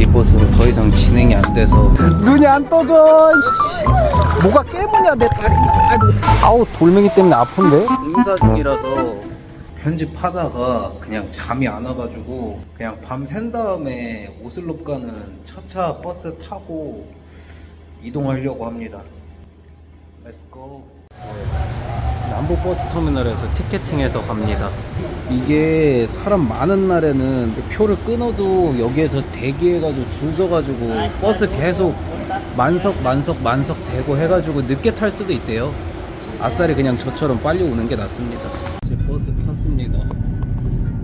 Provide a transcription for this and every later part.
이 버스로 더 이상 진행이 안 돼서 눈이 안 떠져. 뭐가 깨무냐 내 다리. 아우 돌멩이 때문에 아픈데. 공사 중이라서 편집하다가 그냥 잠이 안 와가지고 그냥 밤 샌 다음에 오슬롭 가는 차차 버스 타고 이동하려고 합니다. Let's go. 남부버스터미널에서 티켓팅해서 갑니다. 이게 사람 많은 날에는 표를 끊어도 여기에서 대기해가지고 줄 서가지고 버스 계속 만석 되고 해가지고 늦게 탈 수도 있대요. 아싸리 그냥 저처럼 빨리 오는 게 낫습니다. 제 버스 탔습니다.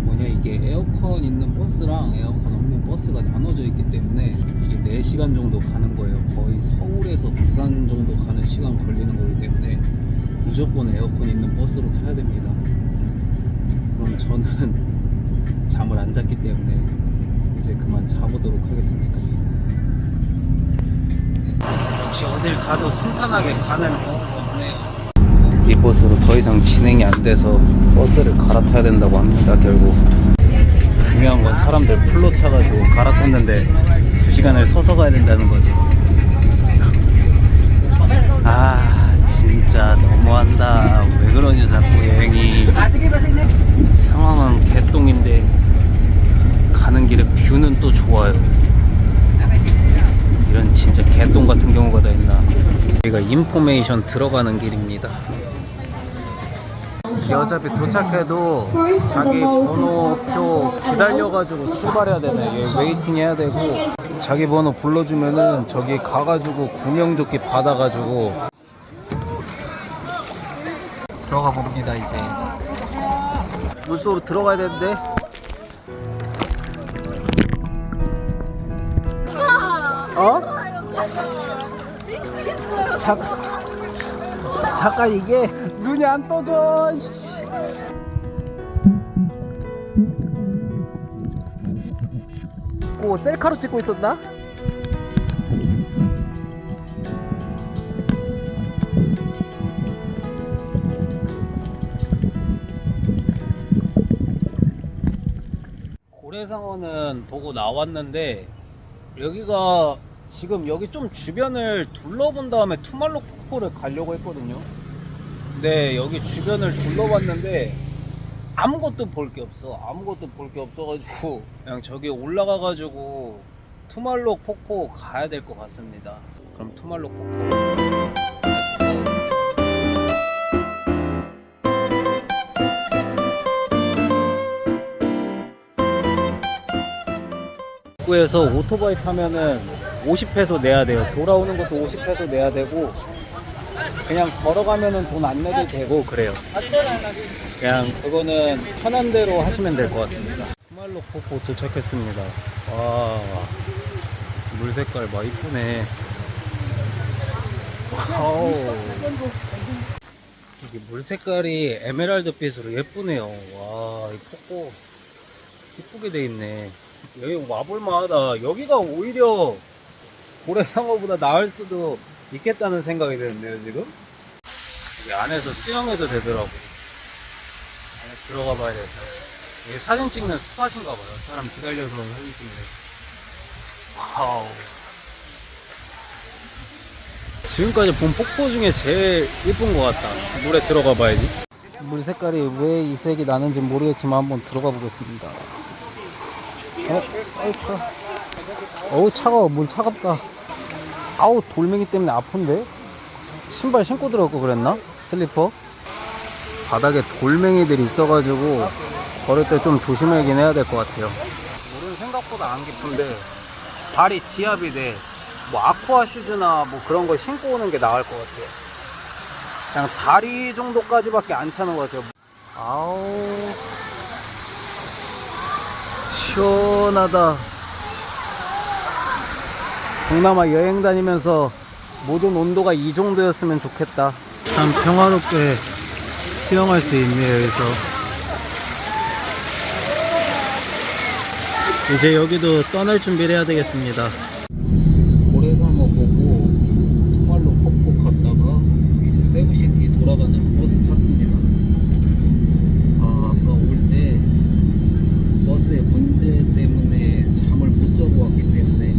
뭐냐, 이게 에어컨 있는 버스랑 에어컨 없는 버스가 나눠져 있기 때문에 이게 4시간 정도 가는 거예요. 거의 서울에서 부산 정도 가는 시간 걸리는 거기 때문에 무조건 에어컨 있는 버스로 타야 됩니다. 그럼 저는 잠을 안 잤기 때문에 이제 그만 자보도록 하겠습니다. 역시 어딜 가도 순탄하게 가는 이 버스로 더 이상 진행이 안 돼서 버스를 갈아타야 된다고 합니다. 결국 중요한 건 사람들 풀로 차가지고 갈아탔는데 2시간을 서서 가야 된다는 거죠. 아 진짜 너무한다. 왜 그러냐 자꾸 여행이. 상황은 개똥인데 가는 길에 뷰는 또 좋아요. 이런 진짜 개똥 같은 경우가 다 있나. 여기가 인포메이션 들어가는 길입니다. 어차피 도착해도 자기 번호표 기다려가지고 출발해야 되네. 여기 웨이팅 해야 되고 자기 번호 불러주면은 저기 가가지고 구명조끼 받아가지고 들어가 봅니다. 이제 물속으로 들어가야 되는데. 어? 잠깐 이게 눈이 안 떠져. 오, 셀카로 찍고 있었나? 고래상어는 보고 나왔는데 여기가 지금 여기 좀 주변을 둘러본 다음에 투말로 폭포를 가려고 했거든요. 근데 여기 주변을 둘러봤는데 아무것도 볼 게 없어. 아무것도 볼 게 없어가지고 그냥 저기 올라가가지고 투말로 폭포 가야 될 것 같습니다. 그럼 투말로 폭포 입구에서 오토바이 타면은 50페소 내야 돼요. 돌아오는 것도 50페소 내야 되고 그냥 걸어가면은 돈 안 내도 되고 그래요. 그냥 그거는 편한 대로 하시면 될 것 같습니다. 투말로 폭포 도착했습니다. 와, 물 색깔 막 이쁘네. 와우, 이게 물 색깔이 에메랄드빛으로 예쁘네요. 와, 이 폭포 이쁘게 돼 있네. 여기 와볼만하다. 여기가 오히려 고래상어보다 나을 수도 있겠다는 생각이 드는데요 지금. 여기 안에서 수영해도 되더라고. 안에 들어가 봐야 돼. 여기 사진 찍는 스팟인가 봐요. 사람 기다려서 사진 찍는. 와우. 지금까지 본 폭포 중에 제일 예쁜 것 같다. 물에 들어가 봐야지. 물 색깔이 왜 이 색이 나는지 모르겠지만 한번 들어가 보겠습니다. 어우 차가워. 물 차갑다. 아우 돌멩이 때문에 아픈데. 신발 신고 들어갈 거 그랬나? 슬리퍼? 바닥에 돌멩이들이 있어가지고 걸을 때 좀 조심하긴 해야 될 것 같아요. 물은 생각보다 안 깊은데 발이 지압이 돼. 뭐 아쿠아 슈즈나 뭐 그런 거 신고 오는 게 나을 것 같아요. 그냥 다리 정도까지밖에 안 차는 것 같아요. 아우 시원하다. 동남아 여행 다니면서 모든 온도가 이 정도였으면 좋겠다. 참 평화롭게 수영할 수 있네요. 여기서 이제 여기도 떠날 준비를 해야 되겠습니다. 고래상어 보고 투말로 폭포 갔다가 이제 세부시티 돌아가는 버스 탔습니다. 아까 올 때 버스의 문제 때문에 잠을 못 자고 왔기 때문에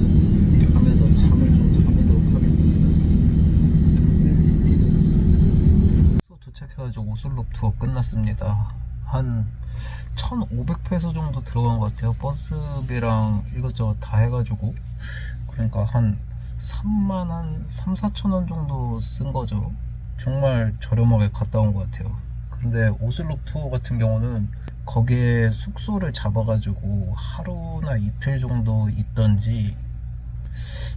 오슬로 투어 끝났습니다. 한 1,500페소 정도 들어간 것 같아요. 버스비랑 이것저것 다 해가지고. 그러니까 한 3만 4천 원 정도 쓴 거죠. 정말 저렴하게 갔다 온 것 같아요. 근데 오슬로 투어 같은 경우는 거기에 숙소를 잡아가지고 하루나 이틀 정도 있던지,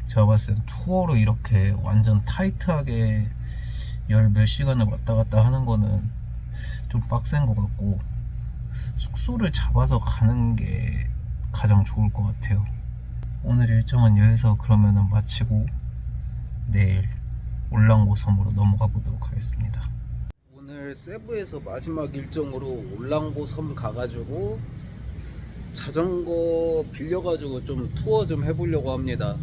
제가 봤을 땐 투어로 이렇게 완전 타이트하게 열 몇 시간을 왔다 갔다 하는 거는 좀 빡센 것 같고, 숙소를 잡아서 가는 게 가장 좋을 것 같아요. 오늘 일정은 여기서 그러면은 마치고 내일 올랑고 섬으로 넘어가 보도록 하겠습니다. 오늘 세부에서 마지막 일정으로 올랑고 섬 가가지고 자전거 빌려가지고 좀 투어 좀 해보려고 합니다.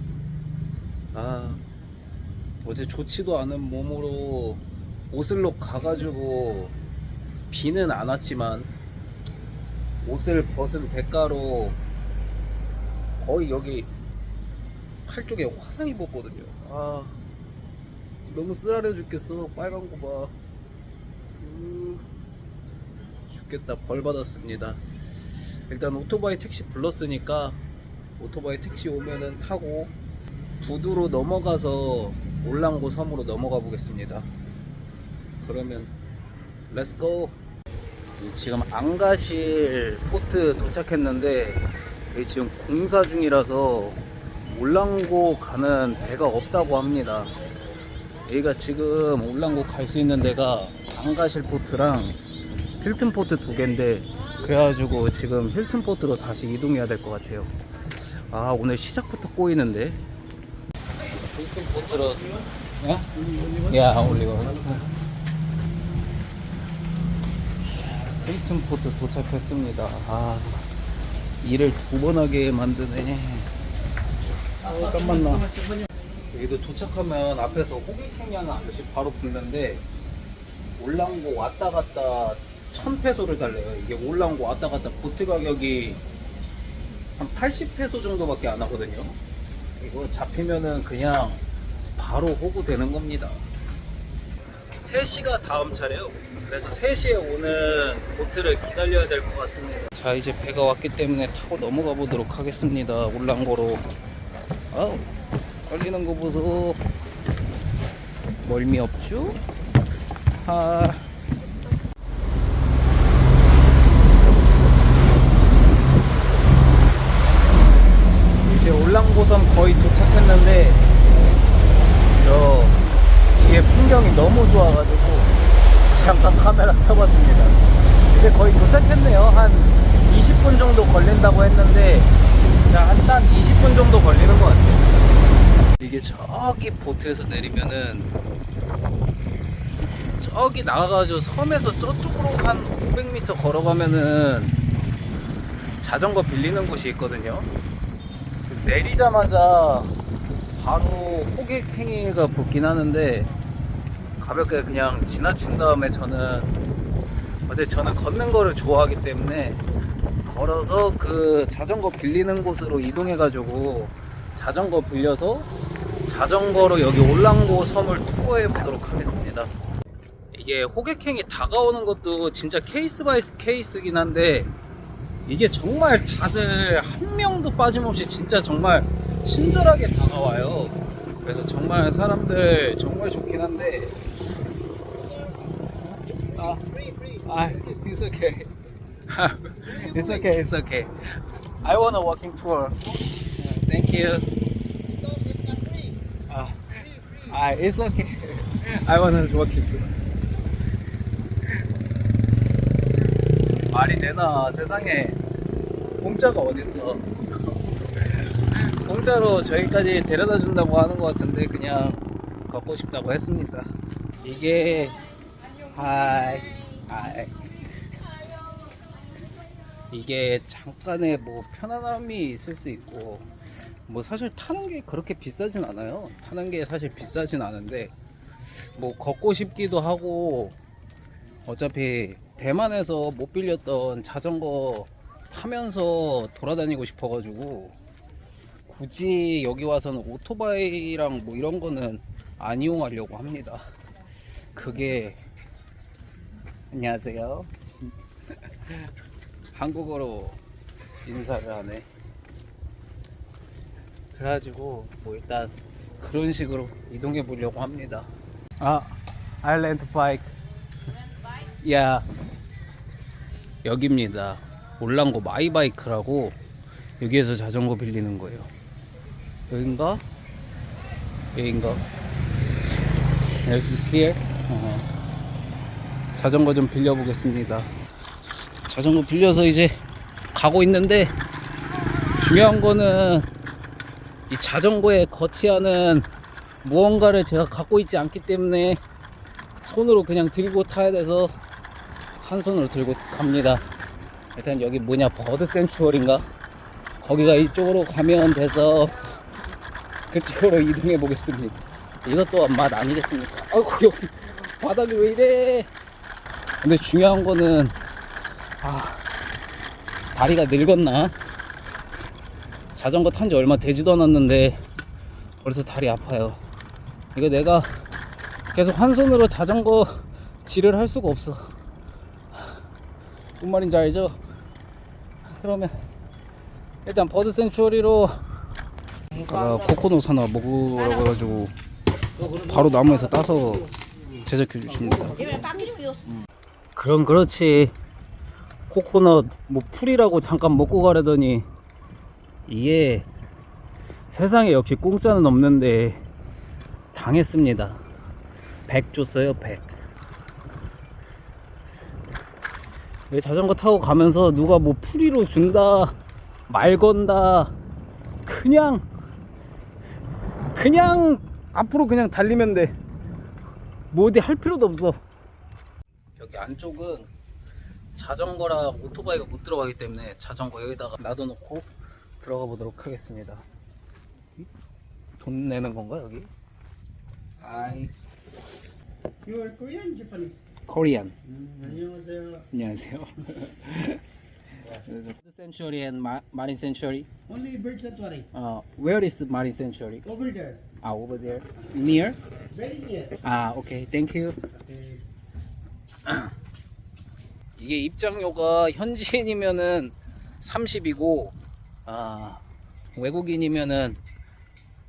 어제 좋지도 않은 몸으로 오슬로 가가지고 비는 안 왔지만 옷을 벗은 대가로 거의 여기 팔 쪽에 화상 입었거든요. 너무 쓰라려 죽겠어. 빨간 거 봐. 죽겠다. 벌 받았습니다. 일단 오토바이 택시 불렀으니까 오토바이 택시 오면은 타고 부두로 넘어가서 올랑고 섬으로 넘어가 보겠습니다. 그러면 렛츠고. 지금 앙가실 포트 도착했는데 지금 공사 중이라서 올랑고 가는 배가 없다고 합니다. 여기가 지금 올랑고 갈 수 있는 데가 앙가실 포트랑 힐튼 포트 두 개인데, 그래가지고 지금 힐튼 포트로 다시 이동해야 될 것 같아요. 오늘 시작부터 꼬이는데. 힐튼 포트로 올리고 힐튼 포트 도착했습니다. 일을 두 번 하게 만드네. 땀만 나. 여기도 도착하면 앞에서 호객행위 하는 아저씨 바로 붙는데, 올랑고 왔다 갔다 1,000페소를 달래요. 이게 올랑고 왔다 갔다 보트 가격이 한 80페소 정도밖에 안 하거든요. 이거 잡히면은 그냥 바로 호구 되는 겁니다. 3시가 다음 차래요. 그래서 3시에 오는 보트를 기다려야 될 것 같습니다. 자, 이제 배가 왔기 때문에 타고 넘어가 보도록 하겠습니다. 올랑고로. 떨리는 거 보소. 멀미 없죠? 이제 올랑고섬 거의 도착했는데, 저 뒤에 풍경이 너무 좋아가지고 잠깐 카메라 켜봤습니다. 이제 거의 도착했네요. 한 20분 정도 걸린다고 했는데 한 20분 정도 걸리는 것 같아요. 이게 저기 보트에서 내리면은 저기 나가가지고 섬에서 저쪽으로 한 500m 걸어가면은 자전거 빌리는 곳이 있거든요. 내리자마자 바로 호객행위가 붙긴 하는데 가볍게 그냥 지나친 다음에 저는 걷는 거를 좋아하기 때문에 걸어서 그 자전거 빌리는 곳으로 이동해가지고 자전거 빌려서 자전거로 여기 올랑고 섬을 투어해 보도록 하겠습니다. 이게 호객행위 다가오는 것도 진짜 케이스 바이 케이스긴 한데, 이게 정말 다들 한 명도 빠짐없이 진짜 정말 친절하게 다가와요. 그래서 정말 사람들 정말 좋긴 한데, it's okay. It's okay, it's okay. I want a walking tour. Thank you. It's okay. I want a walking tour. 말이 되나 세상에. 공짜가 어딨어. 공짜로 저기까지 데려다 준다고 하는 것 같은데 그냥 걷고 싶다고 했습니다. 이게 이게 잠깐의 뭐 편안함이 있을 수 있고, 뭐 사실 타는 게 그렇게 비싸진 않아요. 타는 게 사실 비싸진 않은데 뭐 걷고 싶기도 하고, 어차피 대만에서 못 빌렸던 자전거 타면서 돌아다니고 싶어가지고 굳이 여기 와서는 오토바이랑 뭐 이런 거는 안 이용하려고 합니다. 그게 안녕하세요. 한국어로 인사를 하네. 그래가지고 뭐 일단 그런 식으로 이동해 보려고 합니다. 아, 아일랜드 바이크. 야, 여기입니다. 올랑고 마이바이크라고 여기에서 자전거 빌리는 거예요. 여긴가? 여긴가? Is here? 자전거 좀 빌려보겠습니다. 자전거 빌려서 이제 가고 있는데 중요한 거는 이 자전거에 거치하는 무언가를 제가 갖고 있지 않기 때문에 손으로 그냥 들고 타야 돼서 한 손으로 들고 갑니다. 일단 여기 뭐냐, 버드 센추얼인가? 거기가 이쪽으로 가면 돼서 그쪽으로 이동해 보겠습니다. 이것 또한 맛 아니겠습니까? 아이고, 여기 바닥이 왜 이래? 근데 중요한 거는 다리가 늙었나? 자전거 탄 지 얼마 되지도 않았는데 벌써 다리 아파요. 이거 내가 계속 한 손으로 자전거 질을 할 수가 없어. 뭔 말인지 알죠? 그러면 일단 버드 센추어리로 코코넛 하나 먹으라고 해가지고 바로 나무에서 따서 제작해 주십니다. 그럼 그렇지. 코코넛 뭐 풀이라고 잠깐 먹고 가려더니 이게 세상에 역시 공짜는 없는데 당했습니다. 100 줬어요. 100. 자전거 타고 가면서 누가 뭐 풀이로 준다 말 건다 그냥 앞으로 그냥 달리면 돼. 뭐 어디 할 필요도 없어. 여기 안쪽은 자전거랑 오토바이가 못 들어가기 때문에 자전거 여기다가 놔둬놓고 들어가 보도록 하겠습니다. 돈 내는 건가 여기? You are Korean, Japanese? Korean. 안녕하세요. 안녕하세요. The sanctuary and marine sanctuary. Only bird sanctuary. Where is the marine sanctuary? Over there. Over there. Near? Very near. Okay. Thank you. Okay. 이게 입장료가 현지인이면은 30이고 외국인이면은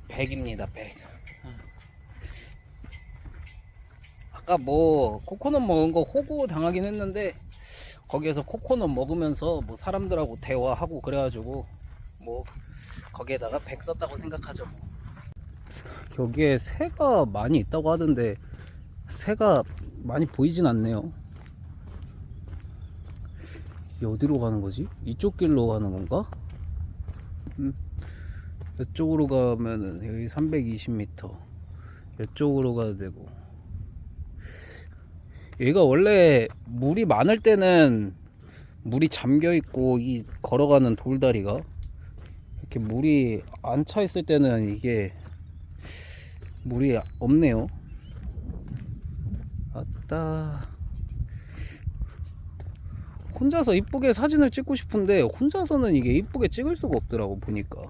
100입니다. 100. 아까 뭐 코코넛 먹은 거 호구 당하긴 했는데 거기에서 코코넛 먹으면서 뭐 사람들하고 대화하고 그래가지고 뭐 거기에다가 100 썼다고 생각하죠. 여기에 새가 많이 있다고 하던데 새가 많이 보이진 않네요. 이게 어디로 가는 거지? 이쪽 길로 가는 건가? 이쪽으로 가면은 여기 320m 이쪽으로 가도 되고, 여기가 원래 물이 많을 때는 물이 잠겨 있고 이 걸어가는 돌다리가 이렇게 물이 안 차 있을 때는 이게 물이 없네요. 아따, 혼자서 이쁘게 사진을 찍고 싶은데 혼자서는 이게 이쁘게 찍을 수가 없더라고 보니까.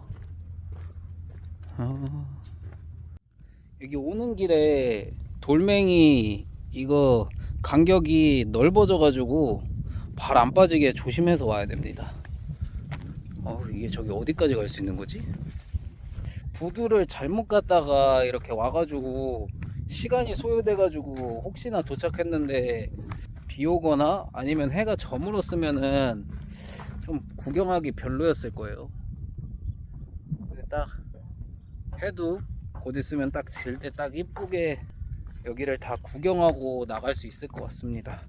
여기 오는 길에 돌멩이 이거 간격이 넓어져 가지고 발 안 빠지게 조심해서 와야 됩니다. 이게 저기 어디까지 갈 수 있는 거지? 부두를 잘못 갔다가 이렇게 와가지고 시간이 소요돼가지고 혹시나 도착했는데 비 오거나 아니면 해가 저물었으면은 좀 구경하기 별로였을 거예요. 근데 딱 해도 곧 있으면 딱 질 때 딱 이쁘게 여기를 다 구경하고 나갈 수 있을 것 같습니다.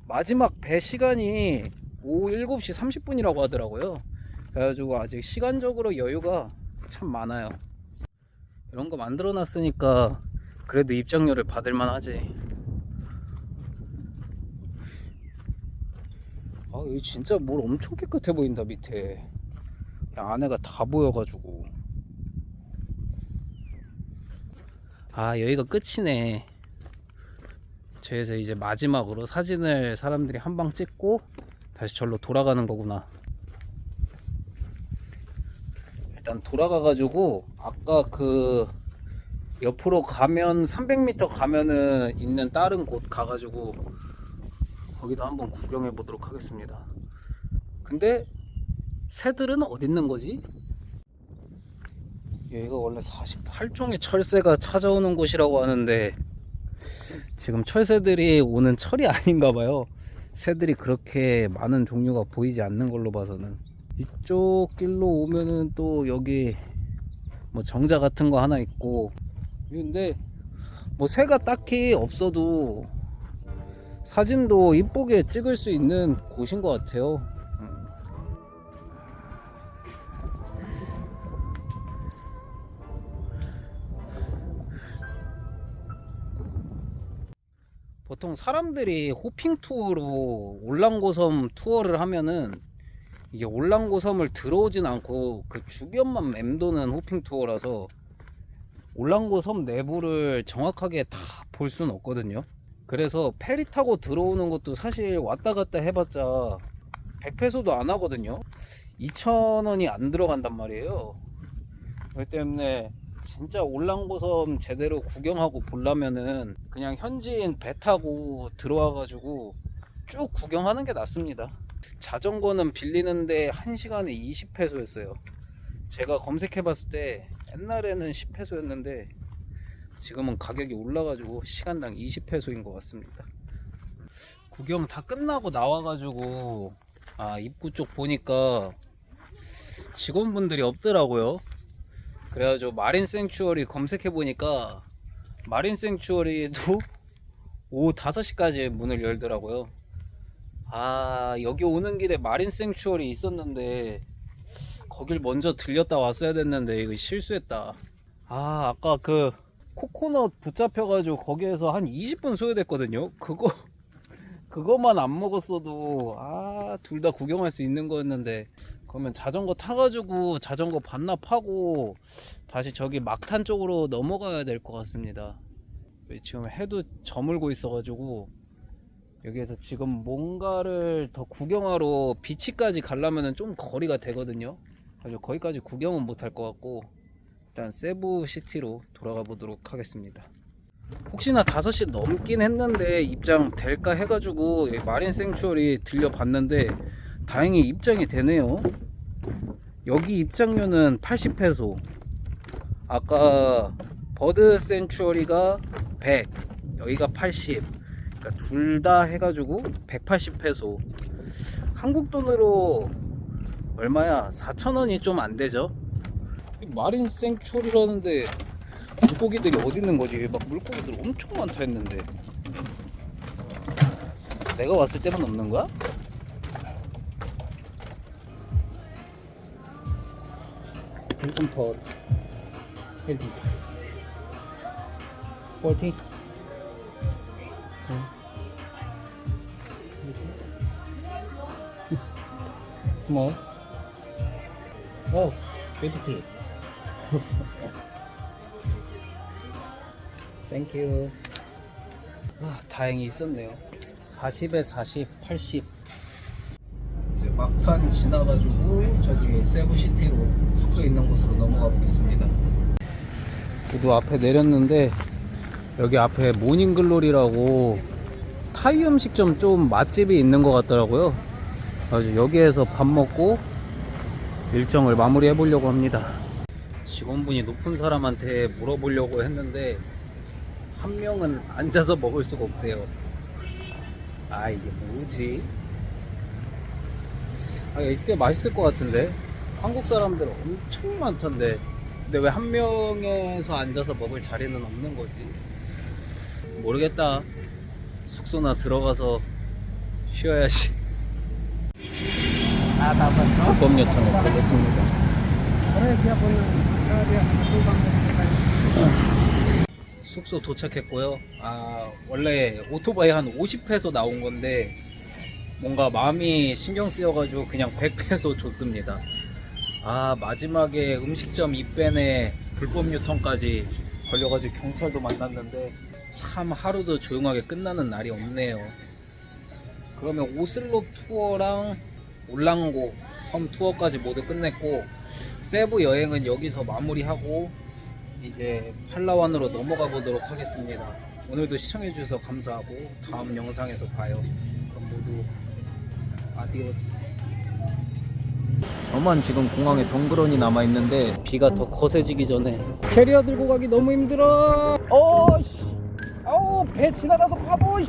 마지막 배 시간이 오후 7시 30분이라고 하더라고요. 그래가지고 아직 시간적으로 여유가 참 많아요. 이런 거 만들어 놨으니까 그래도 입장료를 받을 만하지. 여기 진짜 물 엄청 깨끗해 보인다. 밑에 안에가 다 보여가지고. 여기가 끝이네. 저기서 이제 마지막으로 사진을 사람들이 한 방 찍고 다시 절로 돌아가는 거구나. 일단 돌아가가지고 아까 그 옆으로 가면 300m 가면은 있는 다른 곳 가가지고 거기도 한번 구경해 보도록 하겠습니다. 근데 새들은 어디 있는 거지? 여기가 원래 48종의 철새가 찾아오는 곳이라고 하는데 지금 철새들이 오는 철이 아닌가 봐요. 새들이 그렇게 많은 종류가 보이지 않는 걸로 봐서는. 이쪽 길로 오면은 또 여기 뭐 정자 같은 거 하나 있고, 근데 뭐 새가 딱히 없어도 사진도 이쁘게 찍을 수 있는 곳인 것 같아요. 보통 사람들이 호핑 투어로 올랑고섬 투어를 하면은 이게 올랑고섬을 들어오진 않고 그 주변만 맴도는 호핑 투어라서 올랑고섬 내부를 정확하게 다 볼 수는 없거든요. 그래서 페리 타고 들어오는 것도 사실 왔다 갔다 해봤자 100페소도 안 하거든요. 2,000원이 안 들어간단 말이에요. 그렇기 때문에 진짜 올랑고섬 제대로 구경하고 보려면은 그냥 현지인 배 타고 들어와 가지고 쭉 구경하는 게 낫습니다. 자전거는 빌리는데 1시간에 20페소였어요. 제가 검색해 봤을 때 옛날에는 10페소였는데 지금은 가격이 올라가지고 시간당 20페소인 것 같습니다. 구경 다 끝나고 나와가지고 입구 쪽 보니까 직원분들이 없더라고요. 그래가지고 마린 생츄어리 검색해 보니까 마린 생츄어리도 오후 5시까지 문을 열더라고요. 여기 오는 길에 마린 생츄어리 있었는데 거길 먼저 들렸다 왔어야 됐는데 이거 실수했다. 아까 그 코코넛 붙잡혀가지고 거기에서 한 20분 소요됐거든요. 그거만 안 먹었어도 둘 다 구경할 수 있는 거였는데, 그러면 자전거 타가지고 자전거 반납하고 다시 저기 막탄 쪽으로 넘어가야 될 것 같습니다. 지금 해도 저물고 있어가지고 여기에서 지금 뭔가를 더 구경하러 비치까지 가려면 좀 거리가 되거든요. 그래서 거기까지 구경은 못할 것 같고 일단 세부시티로 돌아가 보도록 하겠습니다. 혹시나 5시 넘긴 했는데 입장 될까 해가지고 마린 생츄어리 들려봤는데 다행히 입장이 되네요. 여기 입장료는 80페소, 아까 버드 센츄어리가 100, 여기가 80, 그러니까 둘 다 해가지고 180페소. 한국 돈으로 얼마야? 4,000원이 좀 안 되죠. 마린 생츄어리라는데 물고기들이 어디 있는 거지? 막 물고기들 엄청 많다 했는데 내가 왔을 때만 없는 거야? 좀 더 헬기 40 small oh 50 땡큐. 다행히 있었네요. 40에 40, 80. 이제 막탄 지나가지고 저기 세부시티로 숙소 있는 곳으로 넘어가 보겠습니다. 모두 앞에 내렸는데 여기 앞에 모닝글로리라고 타이 음식점 좀 맛집이 있는 것 같더라고요. 그래서 여기에서 밥 먹고 일정을 마무리해 보려고 합니다. 직원분이 높은 사람한테 물어보려고 했는데 한 명은 앉아서 먹을 수가 없대요. 이게 뭐지? 이때 맛있을 것 같은데 한국 사람들 엄청 많던데, 근데 왜 한 명에서 앉아서 먹을 자리는 없는 거지? 모르겠다. 숙소나 들어가서 쉬어야지. 불법 요청을 받았습니다. 숙소 도착했고요. 원래 오토바이 한 50페소 나온 건데 뭔가 마음이 신경 쓰여가지고 그냥 100페소 줬습니다. 마지막에 음식점 입밴에 불법 유통까지 걸려가지고 경찰도 만났는데 참 하루도 조용하게 끝나는 날이 없네요. 그러면 오슬롭 투어랑 올랑고 섬 투어까지 모두 끝냈고 세부 여행은 여기서 마무리하고 이제 팔라완으로 넘어가 보도록 하겠습니다. 오늘도 시청해 주셔서 감사하고 다음 영상에서 봐요. 그럼 모두 아디오스. 저만 지금 공항에 덩그러니 남아있는데 비가 더 거세지기 전에 캐리어 들고 가기 너무 힘들어. 어우 배 지나가서 파도.